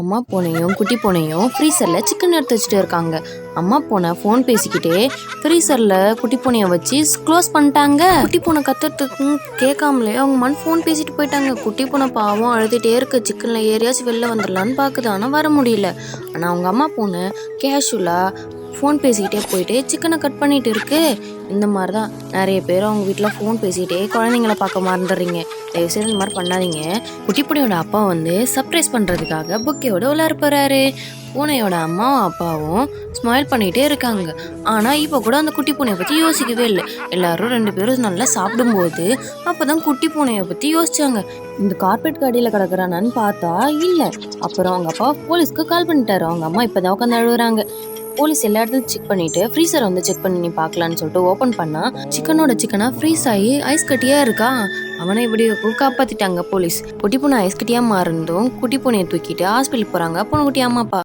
அம்மா பூனையும் குட்டி பூனையும் ஃப்ரீசரில் சிக்கன் எடுத்து வச்சுட்டு இருக்காங்க. அம்மா பூனை ஃபோன் பேசிக்கிட்டே ஃப்ரீசரில் குட்டி பூனையை வச்சு க்ளோஸ் பண்ணிட்டாங்க. குட்டி பூனை கத்துறதுக்கு கேட்காமலே அவங்க மண் ஃபோன் பேசிட்டு போயிட்டாங்க. குட்டி பூனை பாவம் அழுதுகிட்டே இருக்கு. சிக்கனில் ஏறியாச்சும் வெளில வந்துடலான்னு பார்க்குது, ஆனால் வர முடியல. ஆனால் அவங்க அம்மா பூனை கேஷுவலாக ஃபோன் பேசிக்கிட்டே போயிட்டு சிக்கனை கட் பண்ணிட்டு இருக்கு. இந்த மாதிரி தான் நிறைய பேர் அவங்க வீட்டில் ஃபோன் பேசிக்கிட்டே குழந்தைங்கள பார்க்க மறந்துடுறீங்க. தயவுசெய்து இந்த மாதிரி பண்ணாதீங்க. குட்டி பூனையோட அப்பா சர்ப்ரைஸ் பண்ணுறதுக்காக புக்கையோட விளையாட போகிறாரு. பூனையோட அம்மாவும் அப்பாவும் ஸ்மைல் பண்ணிகிட்டே இருக்காங்க. ஆனால் இப்போ கூட அந்த குட்டி பூனையை பற்றி யோசிக்கவே இல்லை. எல்லாரும் 2 பேரும் நல்லா சாப்பிடும்போது அப்போ தான் குட்டி பூனையை பற்றி யோசிச்சாங்க. இந்த கார்பெட் கடியில் கிடக்குறானான்னு பார்த்தா இல்லை. அப்புறம் அவங்க அப்பா போலீஸ்க்கு கால் பண்ணிட்டாரு. அவங்க அம்மா இப்போ தான் உட்காந்து அழுகுறாங்க. போலீஸ் எல்லா இடத்துலையும் செக் பண்ணிட்டு ஃப்ரீசரை செக் பண்ணி நீ பார்க்கலான்னு சொல்லிட்டு ஓப்பன் பண்ணா சிக்கனா ஃப்ரீஸ் ஆகி ஐஸ் கட்டியா இருக்கா. அவனை இப்படி காப்பாத்திட்டாங்க போலீஸ். குட்டி பூனை ஐஸ் கட்டியா மாறினதும் குட்டி பூனையை தூக்கிட்டு ஹாஸ்பிட்டலுக்கு போறாங்க பொண்ணுக்குட்டி அம்மா அப்பா.